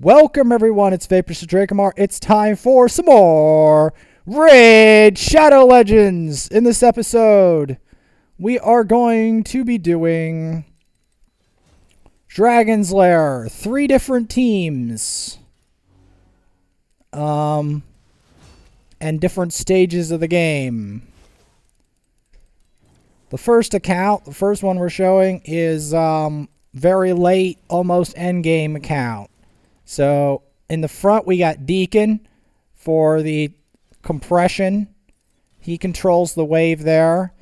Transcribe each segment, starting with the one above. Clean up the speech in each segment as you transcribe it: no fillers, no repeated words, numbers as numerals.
Welcome everyone, it's Vapors Drakomar. It's time for some more Raid Shadow Legends. In this episode, we are going to be doing Dragon's Lair, 3 different teams. And different stages of the game. The first account, the first one we're showing is very late, almost endgame account. So in the front we got Deacon for the compression. He controls the wave there.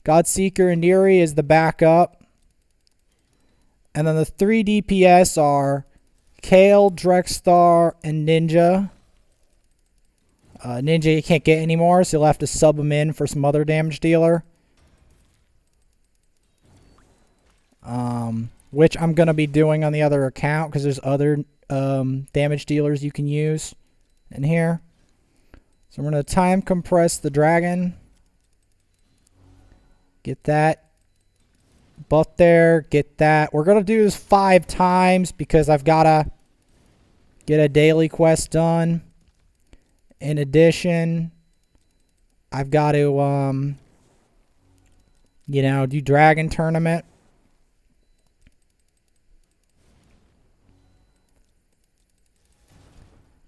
Godseeker and Neri is the backup. And then the 3 DPS are Kale, Drexstar, and Ninja. Ninja you can't get anymore, so you'll have to sub him in for some other damage dealer. Which I'm going to be doing on the other account because there's other damage dealers you can use in here. So I'm going to time compress the dragon. Get that buff there. Get that. We're going to do this 5 times because I've got to get a daily quest done. In addition, I've got to, do dragon tournament.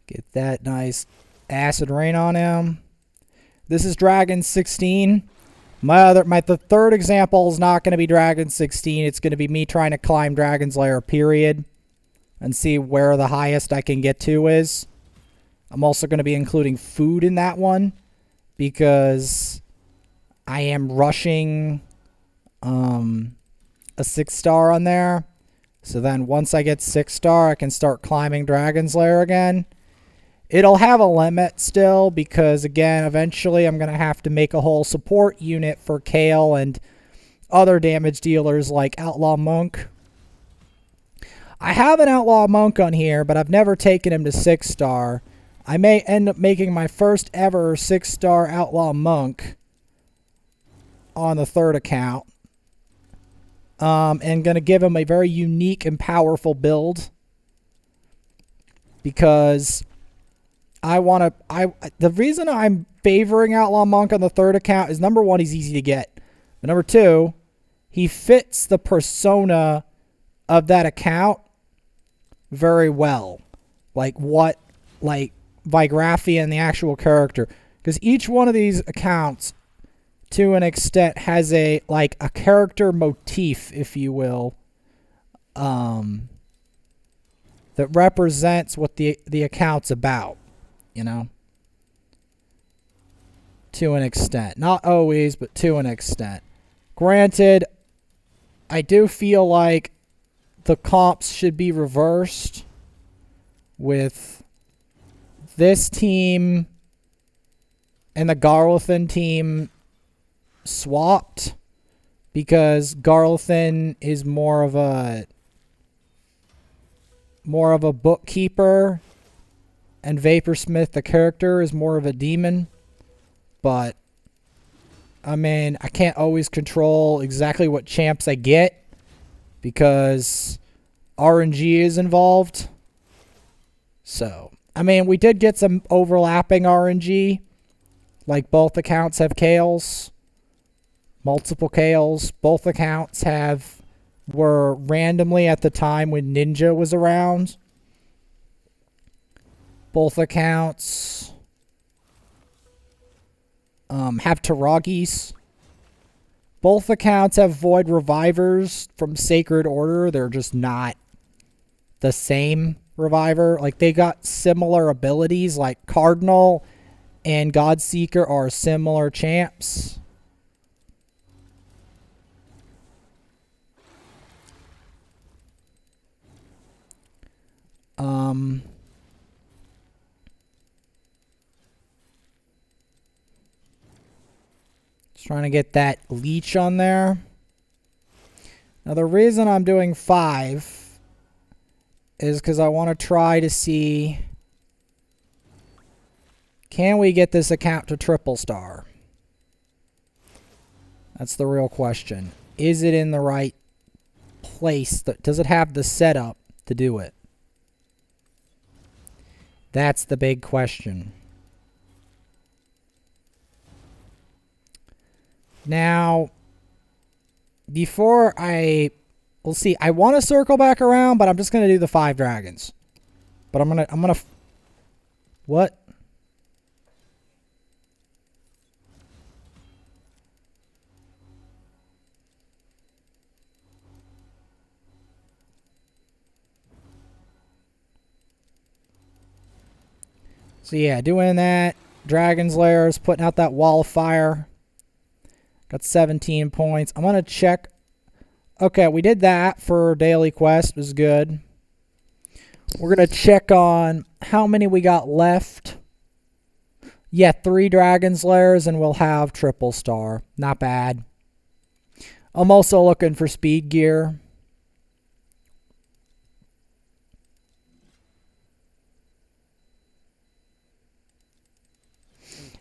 Get that nice acid rain on him. This is Dragon 16. The third example is not going to be Dragon 16. It's going to be me trying to climb Dragon's Lair, period. And see where the highest I can get to is. I'm also going to be including food in that one. Because I am rushing a 6-star on there. So then once I get 6-star, I can start climbing Dragon's Lair again. It'll have a limit still because, again, eventually I'm going to have to make a whole support unit for Kale and other damage dealers like Outlaw Monk. I have an Outlaw Monk on here, but I've never taken him to 6-star. I may end up making my first ever 6-star Outlaw Monk on the 3rd account. And going to give him a very unique and powerful build. Because the reason I'm favoring Outlaw Monk on the 3rd account is, number 1, he's easy to get. But number 2, he fits the persona of that account very well. Like Vigraphia and the actual character. Because each one of these accounts, to an extent, has a character motif, if you will, that represents what the account's about. To an extent. Not always, but to an extent. Granted, I do feel like the comps should be reversed with this team and the Garlethan team swapped, because Garlethan is more of a bookkeeper, and Vaporsmith, the character, is more of a demon. But, I mean, I can't always control exactly what champs I get because RNG is involved. So, I mean, we did get some overlapping RNG. Like, both accounts have Kales. Multiple Kales. Both accounts were randomly at the time when Ninja was around. Both accounts have Taragis. Both accounts have Void Revivers from Sacred Order. They're just not the same Reviver. Like, they got similar abilities. Like, Cardinal and Godseeker are similar champs. Just trying to get that leech on there. Now, the reason I'm doing 5 is because I want to try to see, can we get this account to triple star? That's the real question. Is it in the right place? Does it have the setup to do it? That's the big question. Now, we'll see. I want to circle back around, but I'm just going to do the 5 dragons. But I'm going to, what? So yeah, doing that. Dragon's Lair is putting out that wall of fire. Got 17 points. I'm going to check. Okay, we did that for daily quest. It was good. We're going to check on how many we got left. Yeah, 3 Dragon's Lairs and we'll have triple star. Not bad. I'm also looking for speed gear.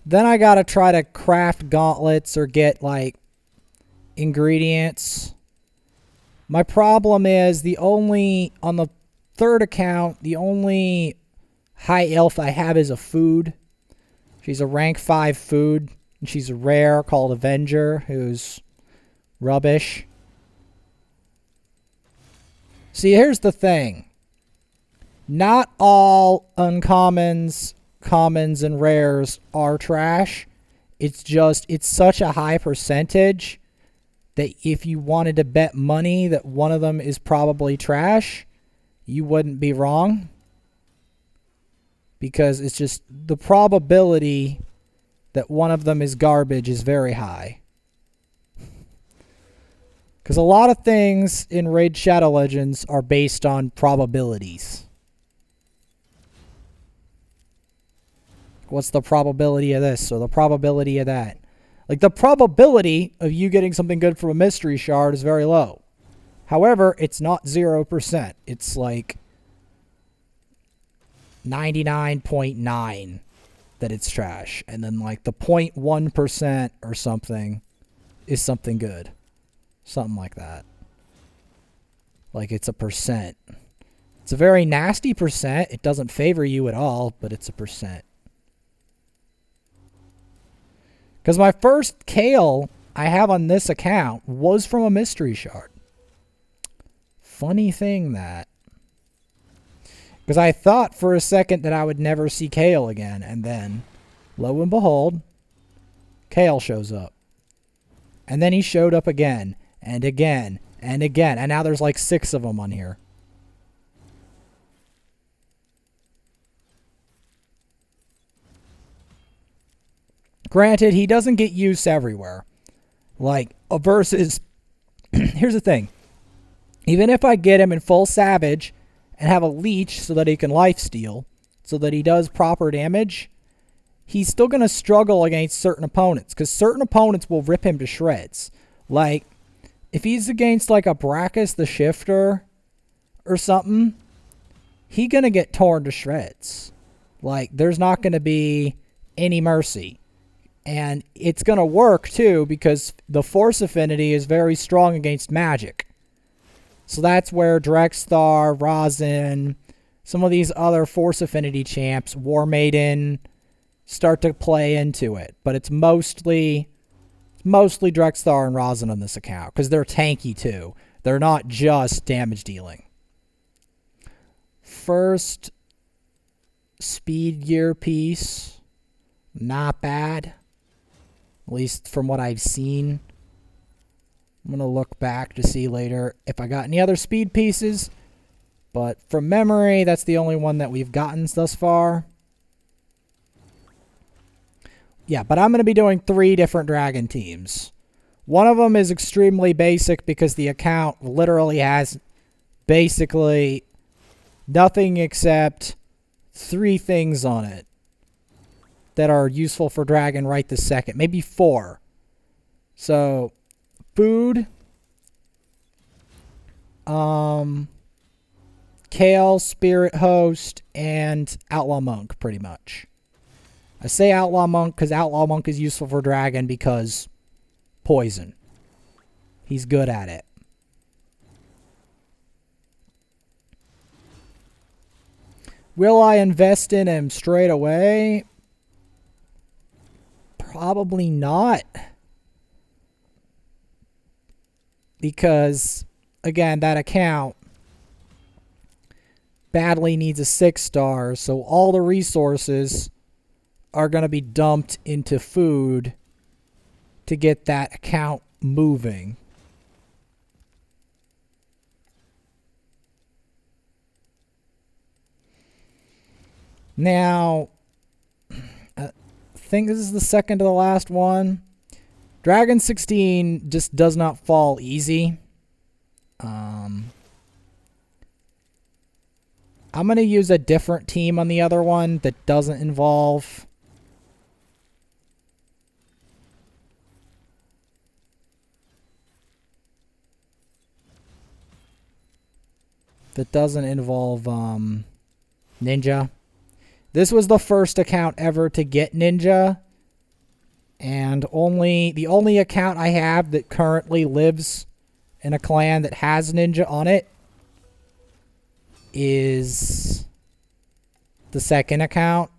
Then I gotta try to craft gauntlets or get like ingredients. My problem is on the 3rd account, the only high elf I have is a food. She's a rank 5 food, and she's a rare called Avenger, who's rubbish. See, here's the thing. Not all uncommons, commons, and rares are trash. It's such a high percentage that if you wanted to bet money that one of them is probably trash, you wouldn't be wrong. Because it's just the probability that one of them is garbage is very high. Because a lot of things in Raid Shadow Legends are based on probabilities. What's the probability of this or the probability of that? Like, the probability of you getting something good from a mystery shard is very low. However, it's not 0%. It's like 99.9 that it's trash. And then like the 0.1% or something is something good. Something like that. Like it's a percent. It's a very nasty percent. It doesn't favor you at all, but it's a percent. Because my first Kale I have on this account was from a mystery shard. Funny thing that. Because I thought for a second that I would never see Kale again. And then, lo and behold, Kale shows up. And then he showed up again. And again. And again. And now there's like 6 of them on here. Granted, he doesn't get use everywhere. Like, versus... Here's the thing. Even if I get him in full Savage and have a leech so that he can lifesteal, so that he does proper damage, he's still going to struggle against certain opponents, because certain opponents will rip him to shreds. Like, if he's against like a Brachus the Shifter or something, he's going to get torn to shreds. Like, there's not going to be any mercy. And it's going to work too, because the Force Affinity is very strong against magic. So that's where Drexthar, Rosin, some of these other Force Affinity champs, War Maiden, start to play into it. But it's mostly Drexthar and Rosin on this account, because they're tanky too. They're not just damage dealing. First speed gear piece, not bad. At least from what I've seen. I'm going to look back to see later if I got any other speed pieces. But from memory, that's the only one that we've gotten thus far. Yeah, but I'm going to be doing 3 different dragon teams. One of them is extremely basic because the account literally has basically nothing except 3 things on it that are useful for dragon right this second. Maybe 4. So, food, Kale, Spirit Host, and Outlaw Monk, pretty much. I say Outlaw Monk because Outlaw Monk is useful for dragon because poison. He's good at it. Will I invest in him straight away? Probably not. Because, again, that account badly needs a 6-star, so all the resources are going to be dumped into food to get that account moving. Now, I think this is the second to the last one. Dragon 16 just does not fall easy. I'm going to use a different team on the other one that doesn't involve Ninja. This was the first account ever to get Ninja, and the only account I have that currently lives in a clan that has Ninja on it is the second account,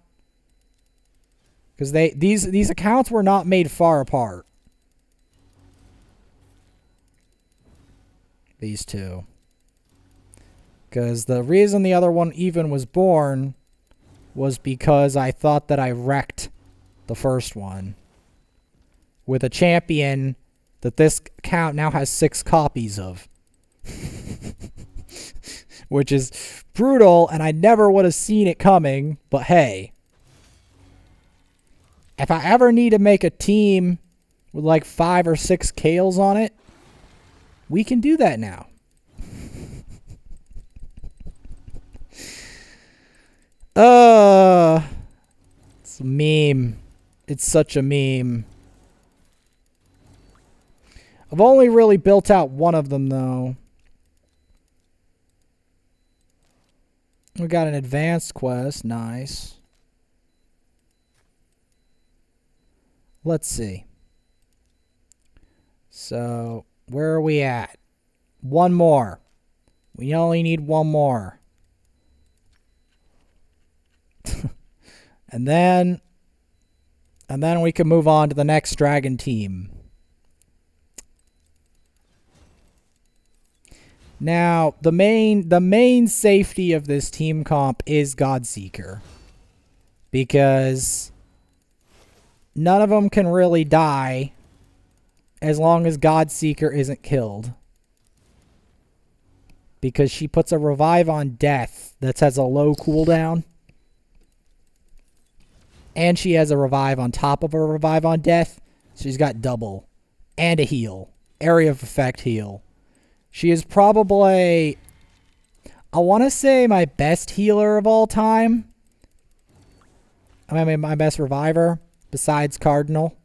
because these accounts were not made far apart. These two. Because the reason the other one even was born was because I thought that I wrecked the first one with a champion that this account now has 6 copies of. Which is brutal, and I never would have seen it coming, but hey. If I ever need to make a team with like 5 or 6 Kales on it, we can do that now. It's a meme. It's such a meme. I've only really built out one of them, though. We got an advanced quest. Nice. Let's see. So, where are we at? One more. We only need one more. And then we can move on to the next dragon team. Now, the main safety of this team comp is Godseeker, because none of them can really die as long as Godseeker isn't killed, because she puts a revive on death that has a low cooldown. And she has a revive on top of a revive on death. So she's got double. And a heal. Area of effect heal. She is probably, I want to say, my best healer of all time. I mean, my best reviver. Besides Cardinal.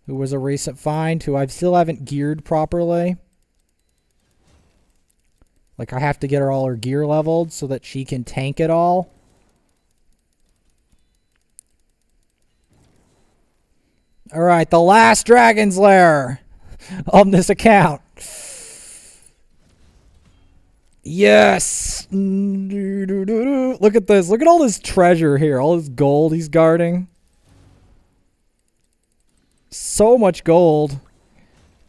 Who was a recent find. Who I still haven't geared properly. Like, I have to get all her gear leveled so that she can tank it all. Alright, the last Dragon's Lair on this account. Yes! Look at this. Look at all this treasure here. All this gold he's guarding. So much gold.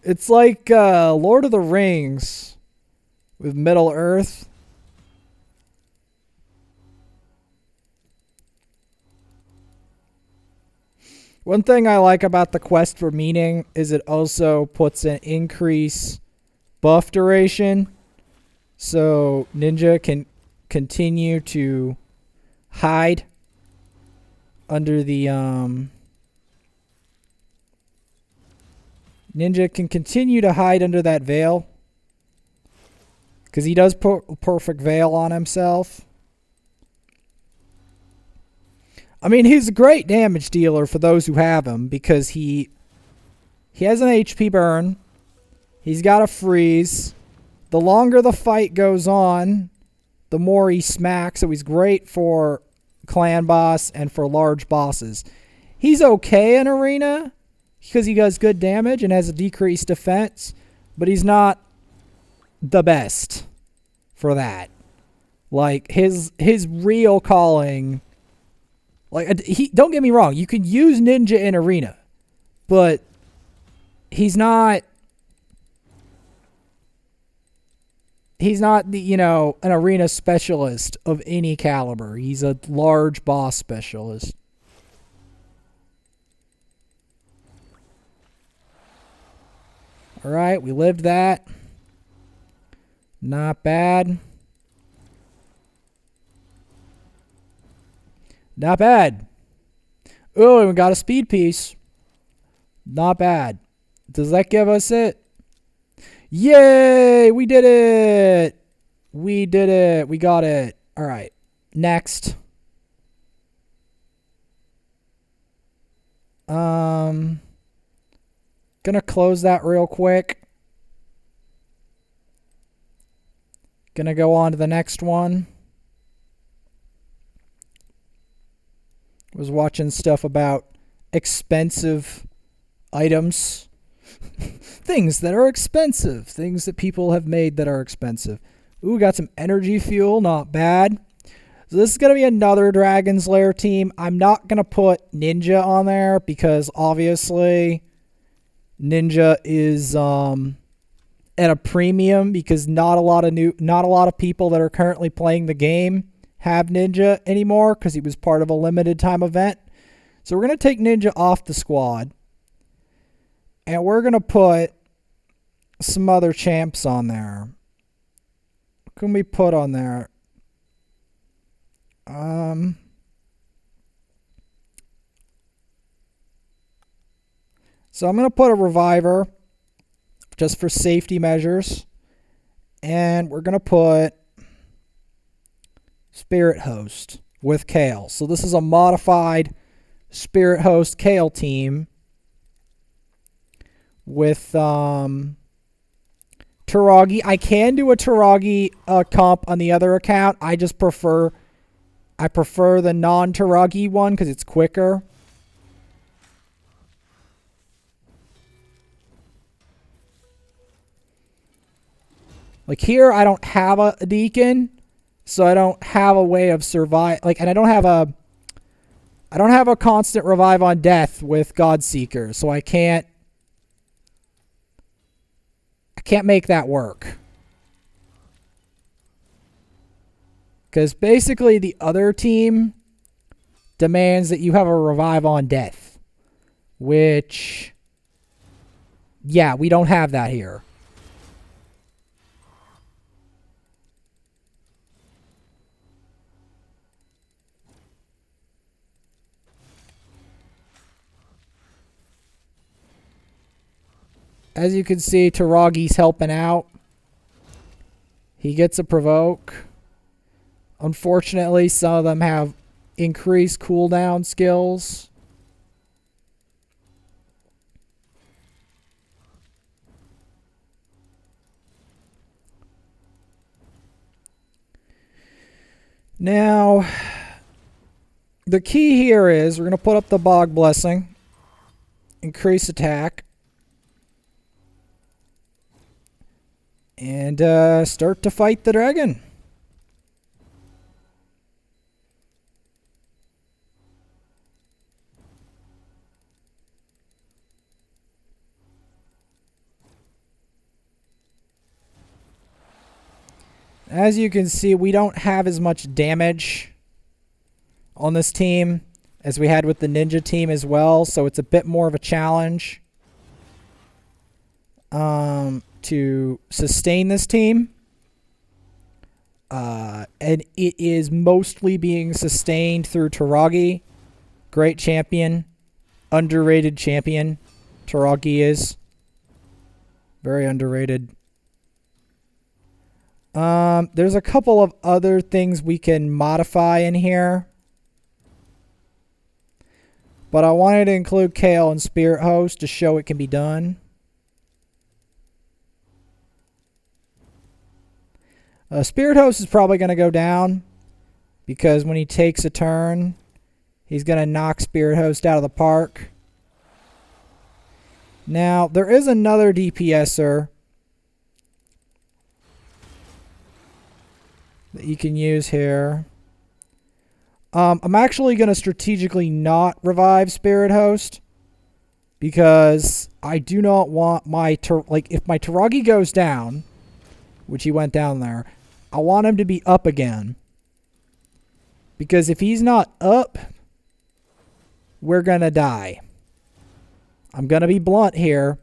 It's like Lord of the Rings with Middle Earth. One thing I like about the quest for meaning is it also puts an increase buff duration. So Ninja can continue to hide under the Ninja can continue to hide under that veil. Because he does put perfect veil on himself. I mean, he's a great damage dealer for those who have him, because he has an HP burn. He's got a freeze. The longer the fight goes on, the more he smacks. So he's great for clan boss and for large bosses. He's okay in arena because he does good damage and has a decreased defense, but he's not the best for that. Like his real calling. Like he don't get me wrong, you can use Ninja in arena, but he's not the, you know, an arena specialist of any caliber. He's a large boss specialist. All right, we lived that. Not bad. Not bad. Oh, we got a speed piece. Not bad. Does that give us it? Yay! We did it! We did it. We got it. All right. Next. Gonna close that real quick. Gonna go on to the next one. Was watching stuff about expensive items. Things that are expensive. Things that people have made that are expensive. Ooh, got some energy fuel. Not bad. So this is going to be another Dragon's Lair team. I'm not going to put Ninja on there because obviously Ninja is at a premium because not a lot of people that are currently playing the game have Ninja anymore because he was part of a limited time event. So we're going to take Ninja off the squad. And we're going to put some other champs on there. What can we put on there? So I'm going to put a reviver just for safety measures. And we're going to put Spirit Host with Kale. So this is a modified Spirit Host Kale team with Taragi. I can do a Taragi comp on the other account. I prefer the non-Taragi one because it's quicker. Like here, I don't have a Deacon, so I don't have a way of survive. Like, and I don't have a constant revive on death with Godseeker, so I can't make that work. Because basically the other team demands that you have a revive on death. Which, yeah, we don't have that here. As you can see, Taragi's helping out. He gets a provoke. Unfortunately, some of them have increased cooldown skills. Now, the key here is we're going to put up the Bog Blessing. Increase attack. And start to fight the dragon. As you can see, we don't have as much damage on this team as we had with the Ninja team as well, so it's a bit more of a challenge to sustain this team. And it is mostly being sustained through Taragi. Great champion. Underrated champion. Taragi is. Very underrated. There's a couple of other things we can modify in here. But I wanted to include Kale and Spirit Host to show it can be done. Spirit Host is probably going to go down because when he takes a turn, he's going to knock Spirit Host out of the park. Now, there is another DPSer that you can use here. I'm actually going to strategically not revive Spirit Host because I do not want my if my Taragi goes down, which he went down there, I want him to be up again. Because if he's not up, we're going to die. I'm going to be blunt here.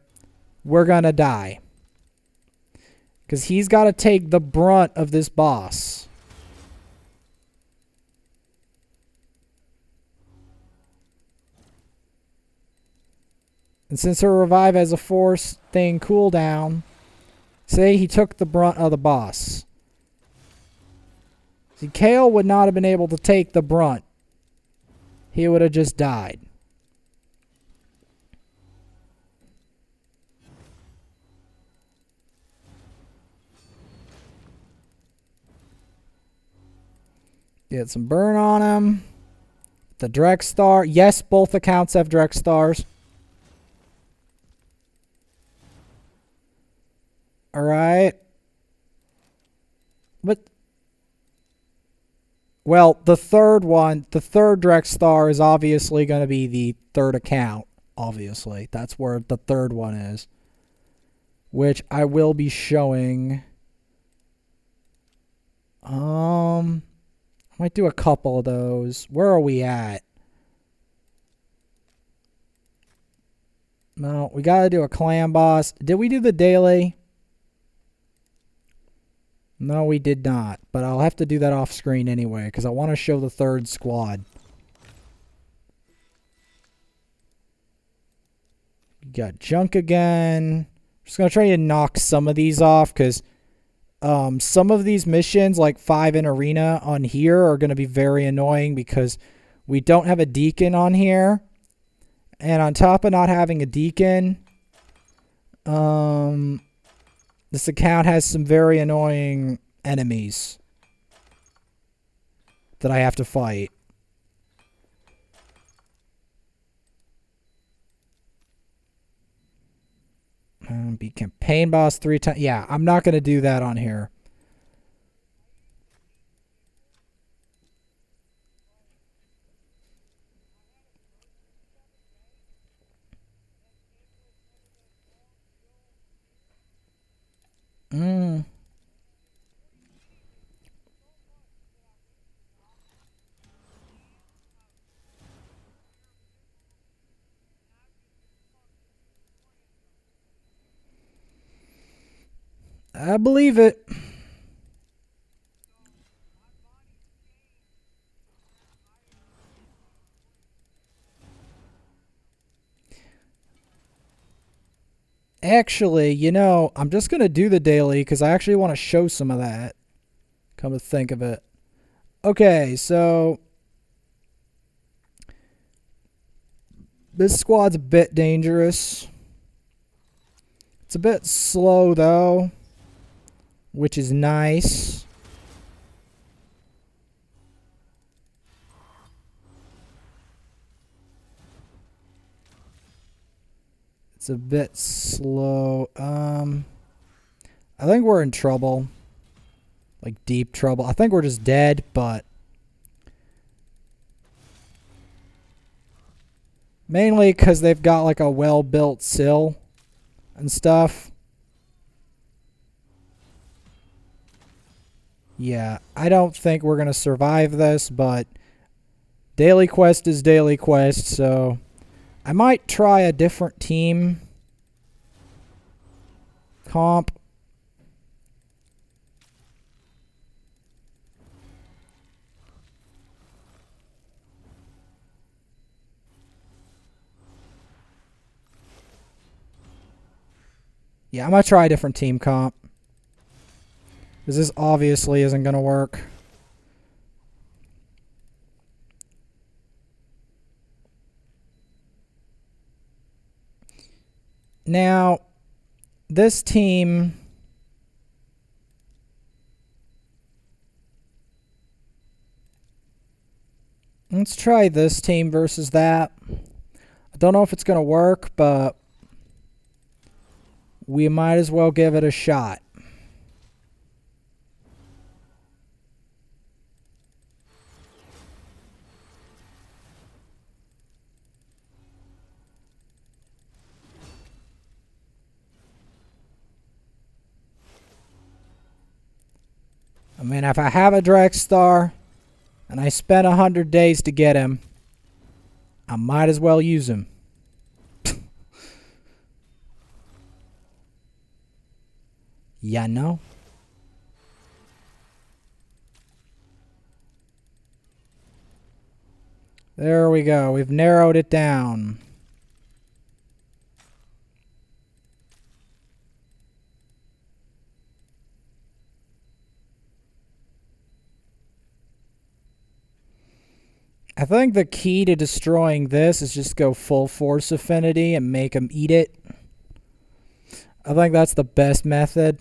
We're going to die. Because he's got to take the brunt of this boss. And since her revive has a force thing cooldown, say he took the brunt of the boss. See, Kale would not have been able to take the brunt. He would have just died. Get some burn on him. The Drex Star. Yes, both accounts have Drex Stars. Alright. But... well, the third Drex Star is obviously going to be the third account. Obviously. That's where the third one is. Which I will be showing. I might do a couple of those. Where are we at? No, we got to do a clan boss. Did we do the daily? No, we did not. But I'll have to do that off screen anyway because I want to show the third squad. You got junk again. Just going to try to knock some of these off because some of these missions, like 5 in arena on here, are going to be very annoying because we don't have a deacon on here. And on top of not having a deacon, this account has some very annoying enemies that I have to fight. Be campaign boss 3 times. Yeah, I'm not going to do that on here. I believe it. Actually, you know, I'm just going to do the daily because I actually want to show some of that. Come to think of it. Okay, so this squad's a bit dangerous. It's a bit slow, though, which is nice. It's a bit slow. I think we're in trouble. Like, deep trouble. I think we're just dead, but... mainly because they've got, like, a well-built sill and stuff. Yeah, I don't think we're going to survive this, but... daily quest is daily quest, so... I might try a different team comp. Yeah, I'm going to try a different team comp. Because this obviously isn't going to work. Now, this team... let's try this team versus that. I don't know if it's going to work, but... we might as well give it a shot. mean, if I have a Drex Star and I spent 100 days to get him, I might as well use him. Yeah, no. There we go. We've narrowed it down. I think the key to destroying this is just go full force affinity and make them eat it. I think that's the best method.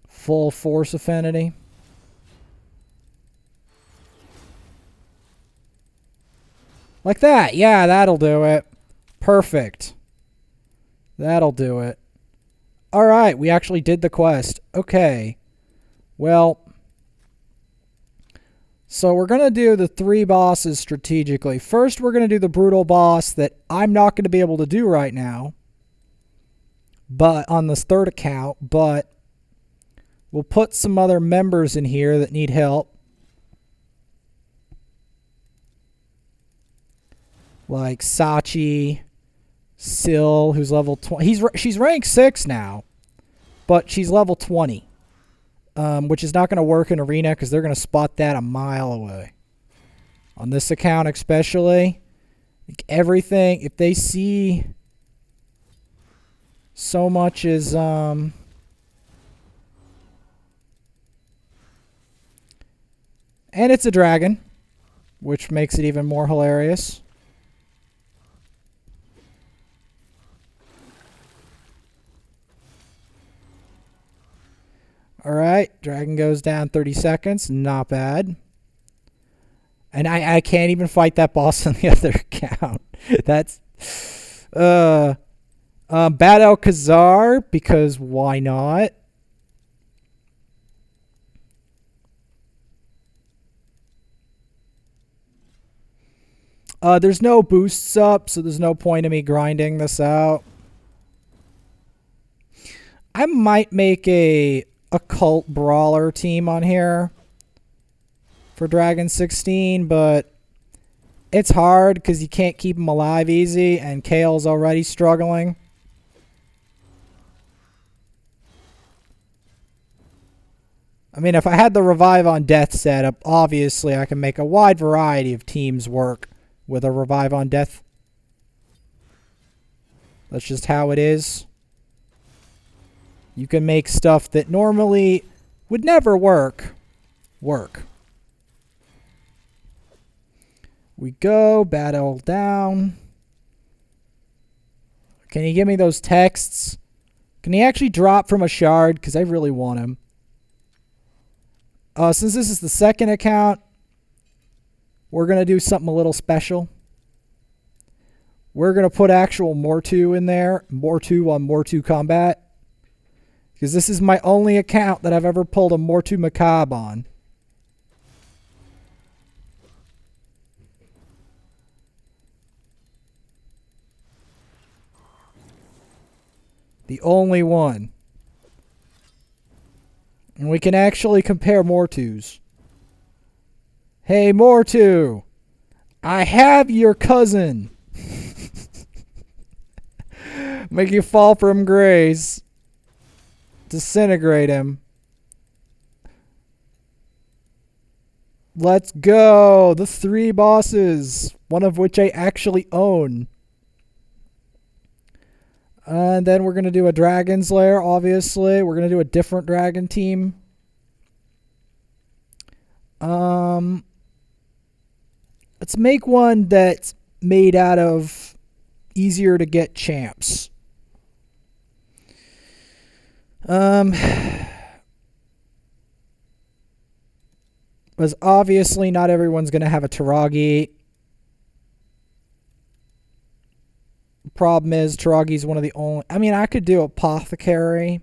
Full force affinity. Like that. Yeah, that'll do it. Perfect. That'll do it. Alright, we actually did the quest. Okay. Well, so we're going to do the 3 bosses strategically. First, we're going to do the brutal boss that I'm not going to be able to do right now, but on this 3rd account, but we'll put some other members in here that need help. Like Sachi, Syl, who's level 20. She's rank 6 now, but she's level 20. Which is not going to work in Arena because they're going to spot that a mile away. On this account especially, like everything, if they see so much as... and it's a dragon, which makes it even more hilarious. Alright, dragon goes down 30 seconds. Not bad. And I can't even fight that boss on the other account. That's... Bad Alcazar, because why not? There's no boosts up, so there's no point in me grinding this out. I might make a occult brawler team on here for Dragon 16, but it's hard because you can't keep them alive easy, and Kale's already struggling. I mean, if I had the Revive on Death setup, obviously I can make a wide variety of teams work with a Revive on Death. That's just how it is. You can make stuff that normally would never work. We go, battle down. Can you give me those texts? Can he actually drop from a shard? Because I really want him. Since this is the 2nd account, we're going to do something a little special. We're going to put actual Mortu in there. Mortu on Mortu combat. Because this is my only account that I've ever pulled a Mortu Macabre on. The only one. And we can actually compare Mortus. Hey, Mortu! I have your cousin! Make you fall from grace. Disintegrate him. Let's go! The 3 bosses, one of which I actually own. And then we're going to do a Dragon's Lair, obviously. We're going to do a different dragon team. Let's make one that's made out of easier to get champs. Because obviously not everyone's going to have a Taragi. Problem is, Taragi's one of the only... I mean, I could do Apothecary.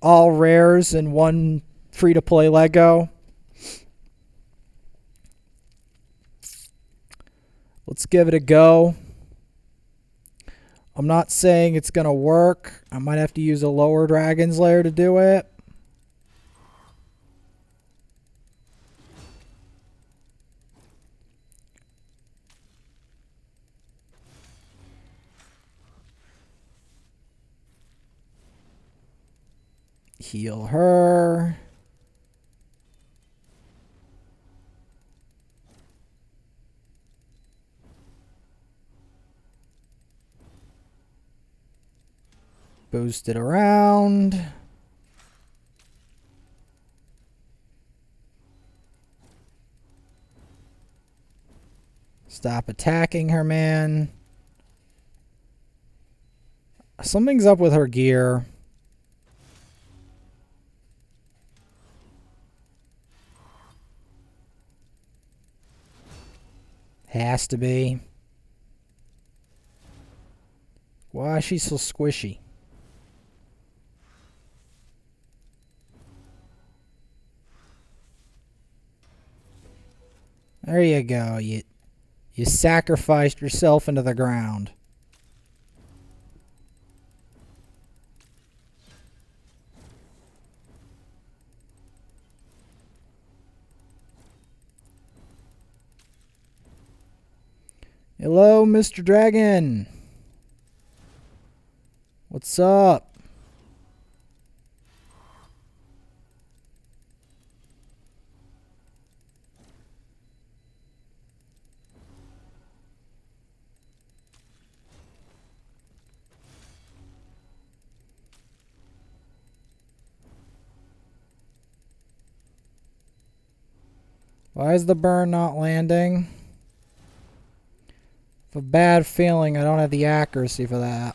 All rares and 1 free-to-play Lego. Let's give it a go. I'm not saying it's going to work. I might have to use a lower Dragon's Lair to do it. Heal her. Boost it around. Stop attacking her, man. Something's up with her gear. Has to be. Why is she so squishy? There you go. You sacrificed yourself into the ground. Hello, Mr. Dragon. What's up? Why is the burn not landing? I have a bad feeling I don't have the accuracy for that.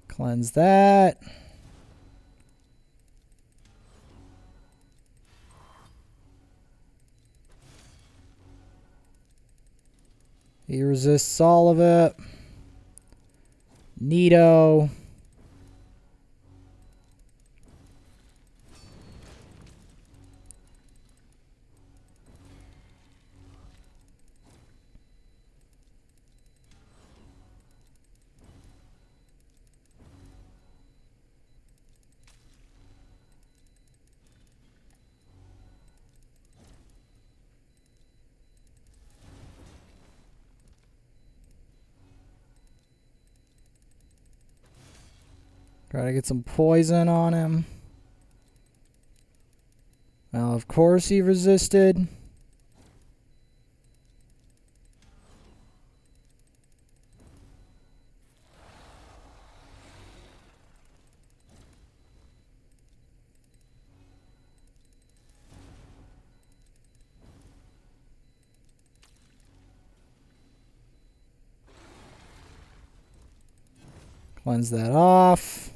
Cleanse that. He resists all of it. Neato. Try to get some poison on him. Well, of course he resisted. Cleanse that off.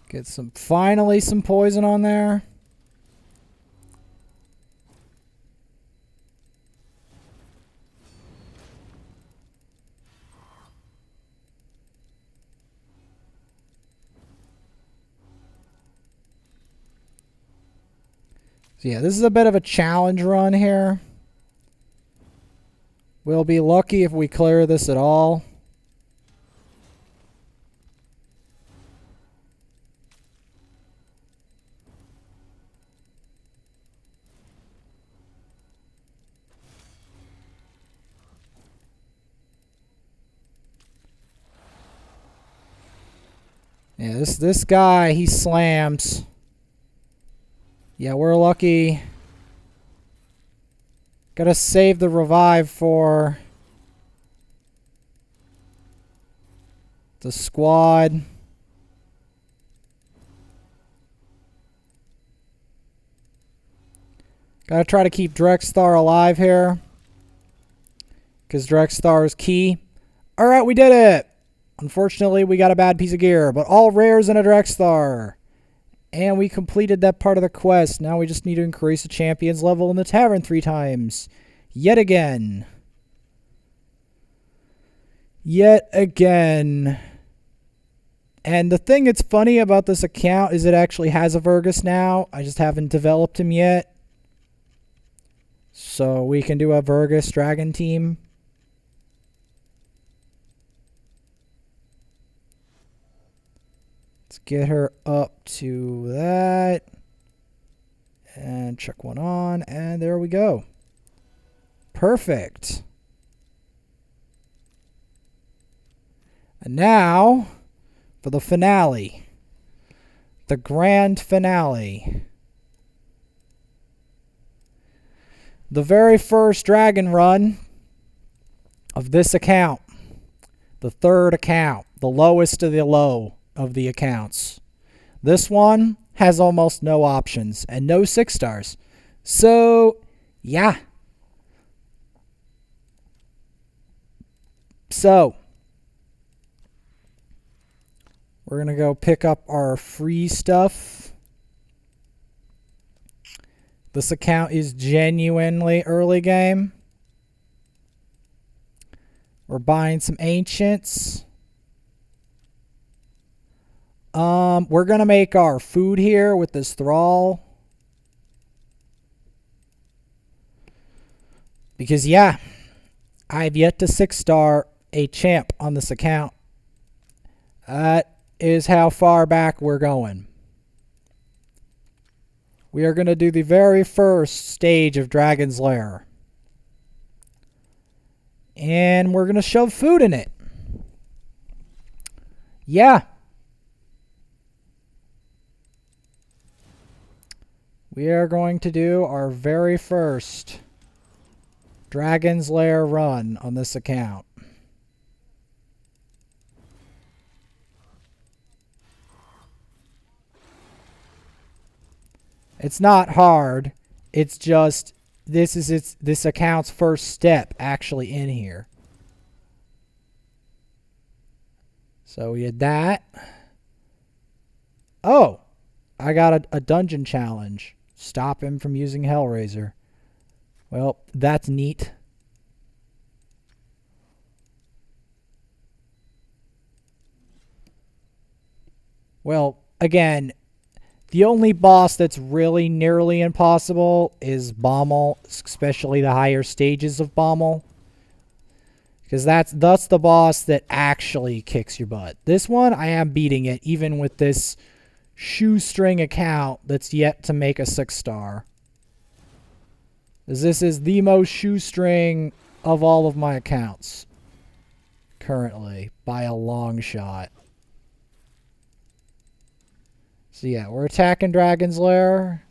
Get finally some poison on there. So yeah, this is a bit of a challenge run here. We'll be lucky if we clear this at all. Yeah, this guy, he slams. Yeah, we're lucky. Gotta save the revive for the squad. Gotta try to keep Drexstar alive here, because Drexstar is key. Alright, we did it! Unfortunately, we got a bad piece of gear, but all rares and a Drexstar. And we completed that part of the quest. Now we just need to increase the champion's level in the tavern 3 times. Yet again. Yet again. And the thing that's funny about this account is it actually has a Virgus now. I just haven't developed him yet. So we can do a Virgus dragon team. Let's get her up to that. And check one on. And there we go. Perfect. And now for the finale. The grand finale. The very first dragon run of this account. The third account. The lowest of the low of the accounts. This one has almost no options and no 6 stars. So, yeah. So, we're going to go pick up our free stuff. This account is genuinely early game. We're buying some ancients. We're going to make our food here with this thrall. Because, yeah, I've yet to 6-star a champ on this account. That is how far back we're going. We are going to do the very first stage of Dragon's Lair. And we're going to shove food in it. Yeah. We are going to do our very first Dragon's Lair run on this account. It's not hard. It's just this account's first step actually in here. So we had that. Oh, I got a dungeon challenge. Stop him from using Hellraiser. Well, that's neat. Well, again, the only boss that's really nearly impossible is Bommel, especially the higher stages of Bommel. Because that's the boss that actually kicks your butt. This one, I am beating it, even with this shoestring account that's yet to make a 6-star. This is the most shoestring of all of my accounts currently, by a long shot. So yeah, we're attacking Dragon's Lair.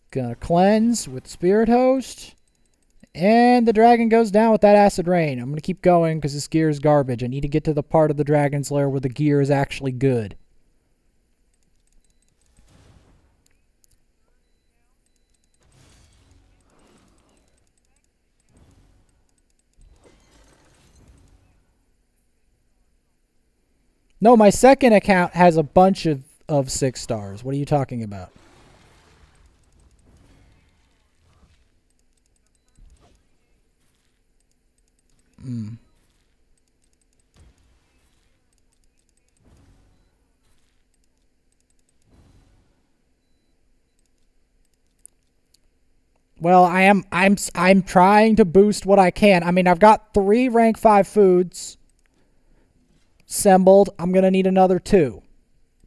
Gonna cleanse with Spirit Host. And the dragon goes down with that Acid Rain. I'm going to keep going because this gear is garbage. I need to get to the part of the Dragon's Lair where the gear is actually good. No, my second account has a bunch of 6 stars. What are you talking about? Well, I'm trying to boost what I can. I mean, I've got 3 rank 5 foods assembled. I'm going to need another 2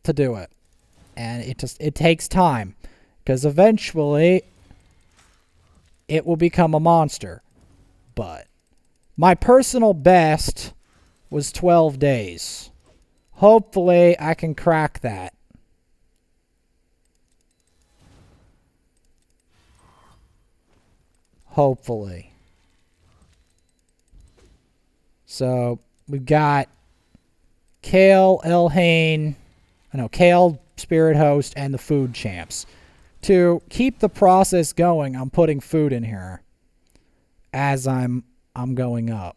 to do it. And it takes time, because eventually it will become a monster. But my personal best was 12 days. Hopefully I can crack that. Hopefully. So we've got Kale, Elhane, Kale, Spirit Host, and the food champs. To keep the process going, I'm putting food in here as I'm going up.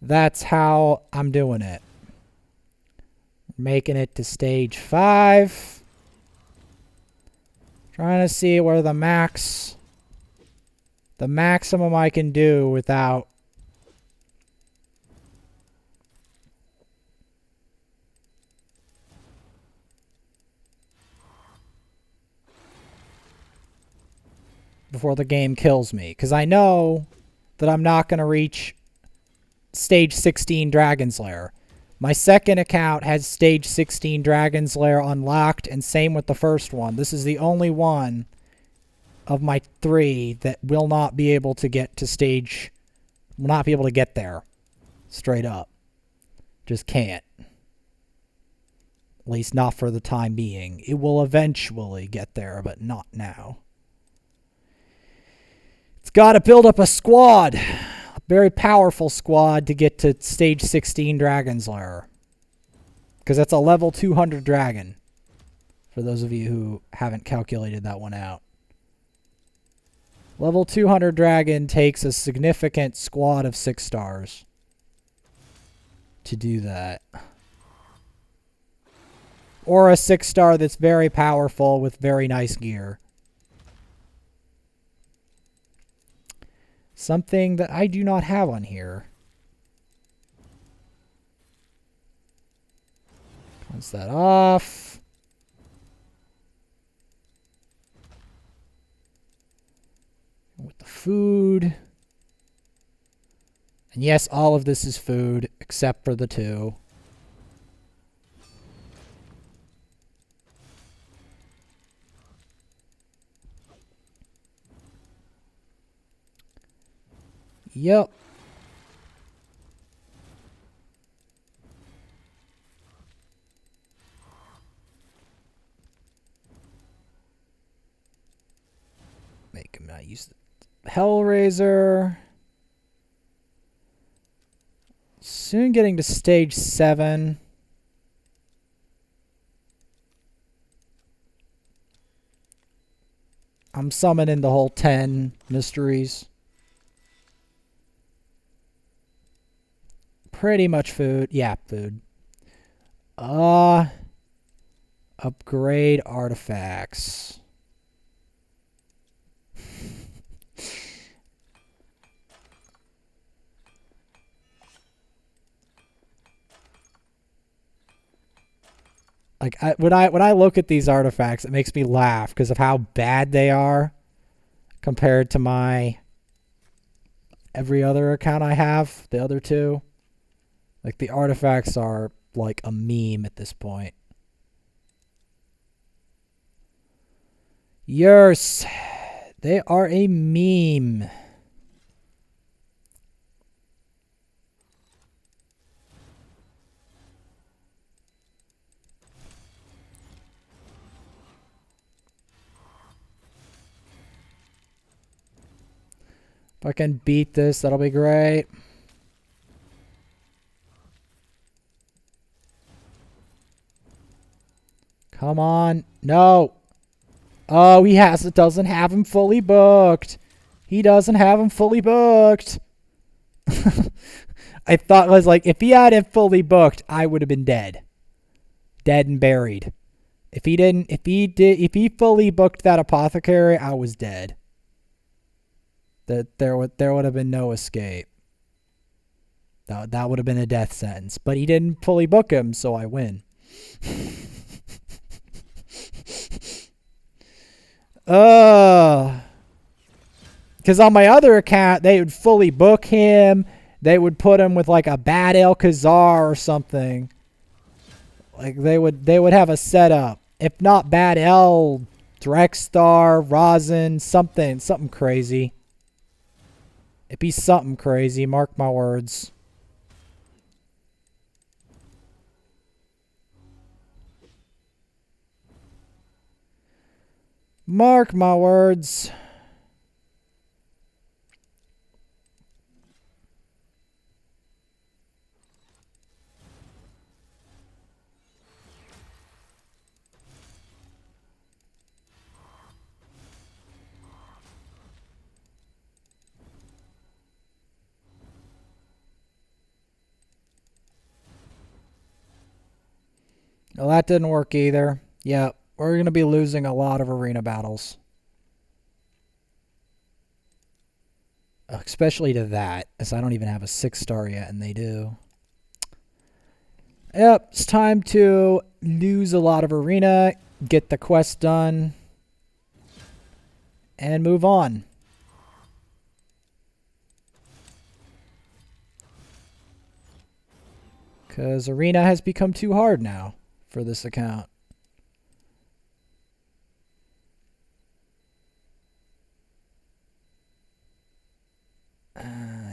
That's how I'm doing it. Making it to stage 5. Trying to see where the maximum I can do without before the game kills me. Because I know that I'm not going to reach stage 16 Dragon's Lair. My second account has stage 16 Dragon's Lair unlocked, and same with the first one. This is the only one of my 3 that will not be able to get to stage... will not be able to get there. Straight up. Just can't. At least not for the time being. It will eventually get there, but not now. It's got to build up a squad. A very powerful squad to get to stage 16 Dragon's Lair. Because that's a level 200 dragon. For those of you who haven't calculated that one out. Level 200 dragon takes a significant squad of 6 stars. To do that. Or a 6 star that's very powerful with very nice gear. Something that I do not have on here. Close that off. With the food. And yes, all of this is food, except for the 2. Yep. Make him not use the Hellraiser. Soon getting to stage 7. I'm summoning the whole 10 mysteries. Pretty much food. Yeah, food. Upgrade artifacts. Like when I look at these artifacts, it makes me laugh because of how bad they are compared to my every other account I have, the other 2. Like the artifacts are like a meme at this point. Yes, they are a meme. If I can beat this, that'll be great. Come on. No. Oh, it doesn't have him fully booked. He doesn't have him fully booked. I thought it was like, if he had it fully booked, I would have been dead. Dead and buried. If he fully booked that apothecary, I was dead. There would have been no escape. That would have been a death sentence. But he didn't fully book him, so I win. Because on my other account, they would fully book him. They would put him with like a bad Alcazar or something. Like they would have a setup. If not bad L, Drexstar, Rosin, something crazy. It'd be something crazy, mark my words. Mark my words. Well, that didn't work either. Yeah, we're going to be losing a lot of arena battles. Especially to that, as I don't even have a 6-star yet, and they do. Yep, it's time to lose a lot of arena, get the quest done, and move on. Because arena has become too hard now for this account.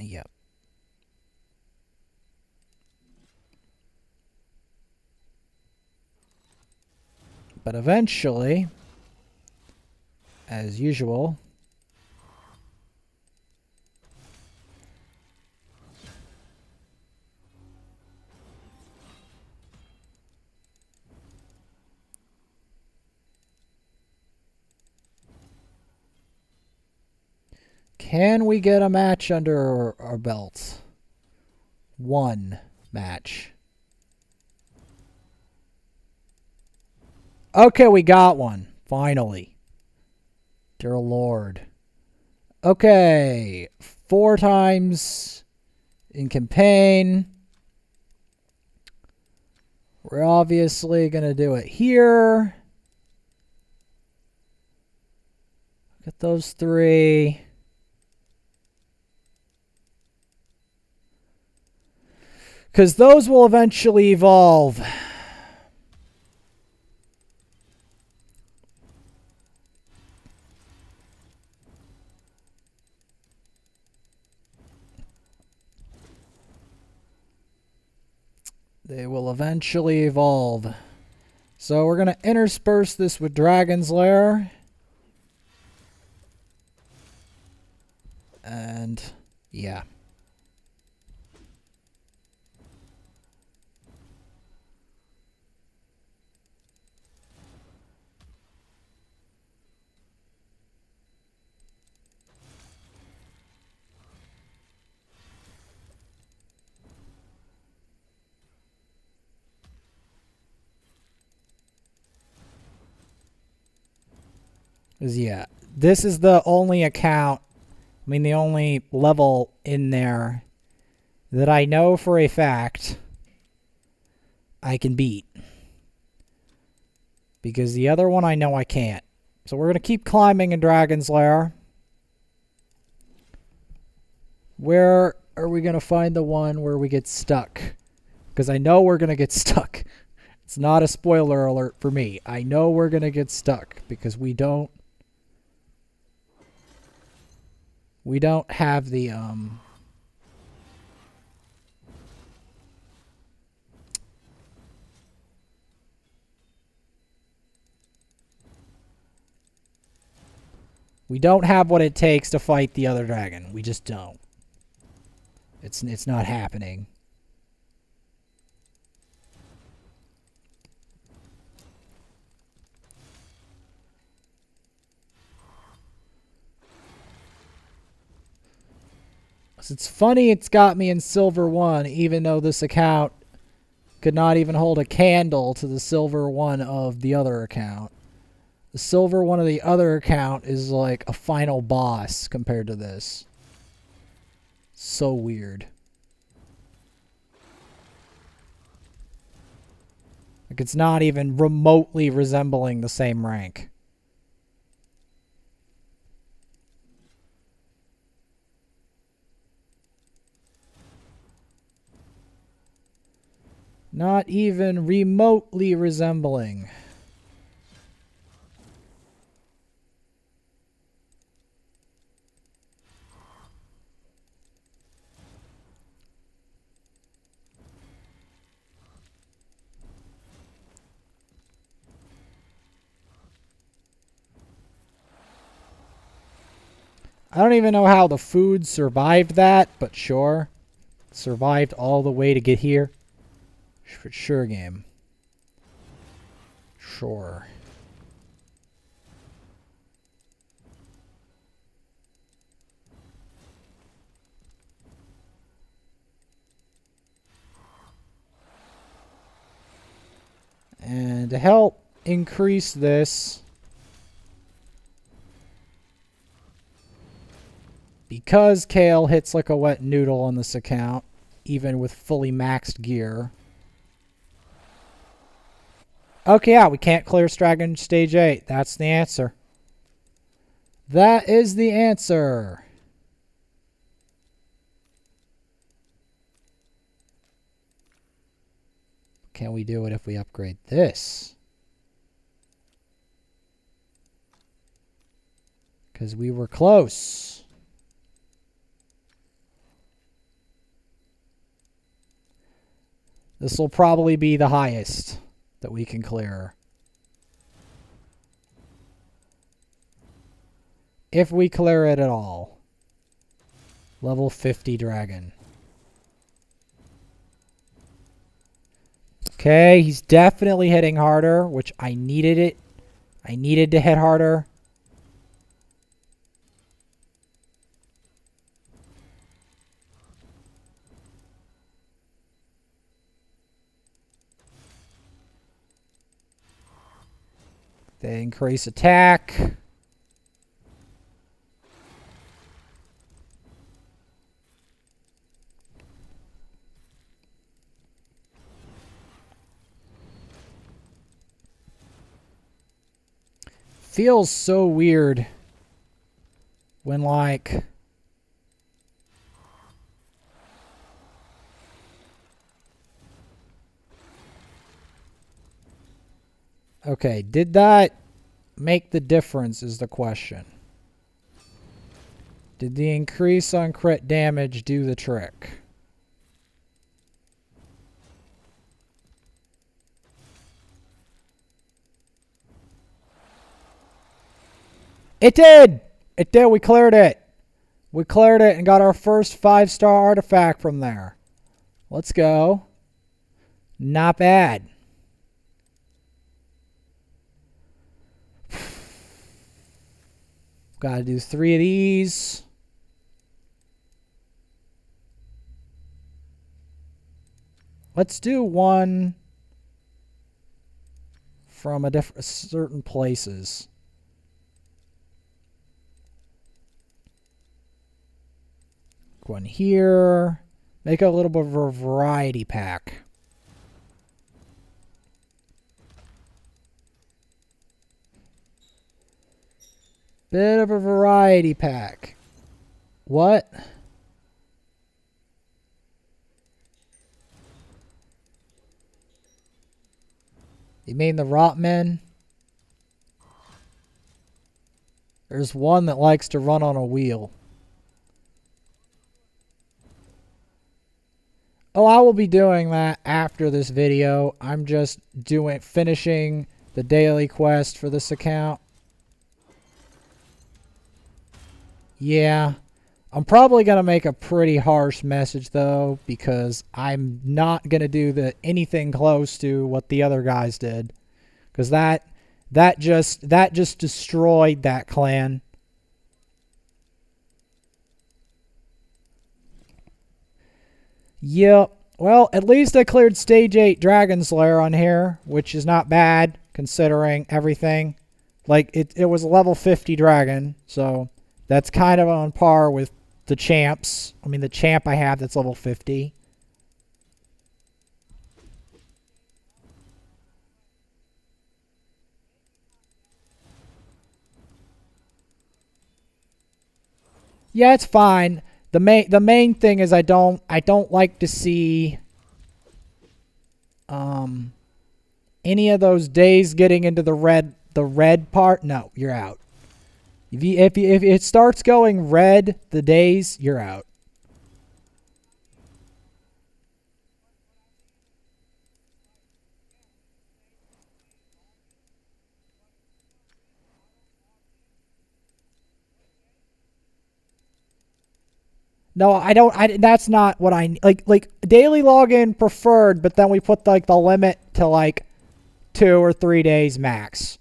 Yep. But eventually, as usual, can we get a match under our belts? One match. Okay, we got one. Finally. Dear Lord. Okay. 4 times in campaign. We're obviously going to do it here. Get those 3. Because those will eventually evolve. They will eventually evolve. So we're going to intersperse this with Dragon's Lair. And yeah. Yeah, this is the only account, the only level in there that I know for a fact I can beat. Because the other one I know I can't. So we're going to keep climbing in Dragon's Lair. Where are we going to find the one where we get stuck? Because I know we're going to get stuck. It's not a spoiler alert for me. I know we're going to get stuck because we don't have the we don't have what it takes to fight the other dragon. We just don't. It's not happening. It's funny it's got me in silver 1, even though this account could not even hold a candle to the silver 1 of the other account. The silver 1 of the other account is like a final boss compared to this. So weird. Like it's not even remotely resembling the same rank. Not even remotely resembling. I don't even know how the food survived that, but sure. Survived all the way to get here. Sure game. Sure. to help increase this, because Kale hits like a wet noodle on this account, even with fully maxed gear. Okay, yeah, we can't clear Dragon Stage 8. That's the answer. That is the answer. Can we do it if we upgrade this? Because we were close. This will probably be the highest that we can clear. If we clear it at all. Level 50 dragon. Okay, he's definitely hitting harder, which I needed it. I needed to hit harder. They increase attack. Feels so weird when, like, okay, did that make the difference is the question. Did the increase on crit damage do the trick? It did! It did. We cleared it. We cleared it and got our first 5-star artifact from there. Let's go. Not bad. Gotta do 3 of these. Let's do one from a different certain places. One here. Make a little bit of a variety pack. Bit of a variety pack. What? You mean the Rotmen? There's one that likes to run on a wheel. Oh, I will be doing that after this video. I'm just finishing the daily quest for this account. Yeah. I'm probably going to make a pretty harsh message though, because I'm not going to do anything close to what the other guys did, cuz that just destroyed that clan. Yep. Well, at least I cleared Stage 8 Dragon's Lair on here, which is not bad considering everything. Like, it was a level 50 dragon, so that's kind of on par with the champs. I mean, the champ I have that's level 50. Yeah, it's fine. The main thing is I don't like to see any of those days getting into the red part. No, you're out. If it starts going red, the days, you're out. No, I don't. That's not what I like. Like daily login preferred, but then we put like the limit to like 2 or 3 days max,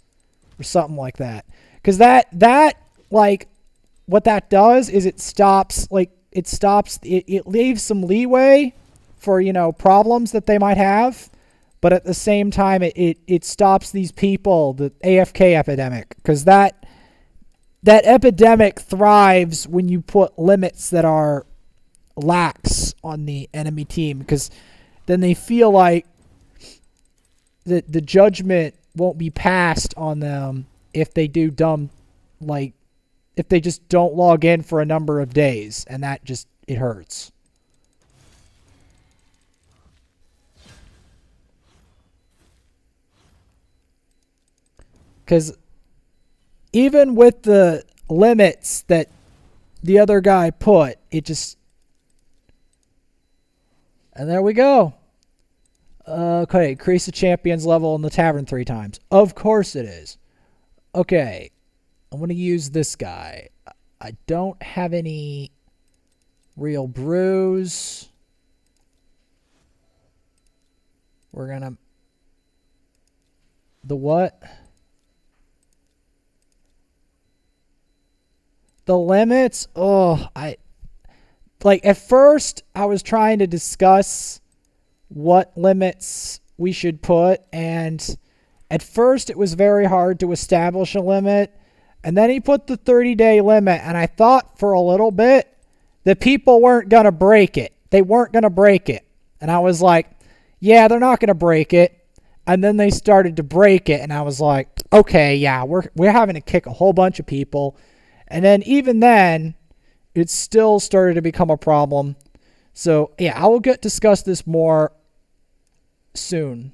or something like that. Because that like what that does is it leaves some leeway for problems that they might have, but at the same time, it stops these people, the AFK epidemic, because that epidemic thrives when you put limits that are lax on the enemy team, because then they feel like the judgment won't be passed on them if they do dumb, like if they just don't log in for a number of days, and that just, it hurts. Because even with the limits that the other guy put, it just... And there we go. Okay, increase the champion's level in the tavern 3 times. Of course it is. Okay, I'm going to use this guy. I don't have any real brews. We're going to... The what? The limits? Oh, like, at first, I was trying to discuss what limits we should put, and at first it was very hard to establish a limit, and then he put the 30-day limit, and I thought for a little bit that people weren't going to break it. They weren't going to break it. And I was like, yeah, they're not going to break it. And then they started to break it, and I was like, okay, yeah, we're having to kick a whole bunch of people. And then even then, it still started to become a problem. So, yeah, I will discuss this more soon.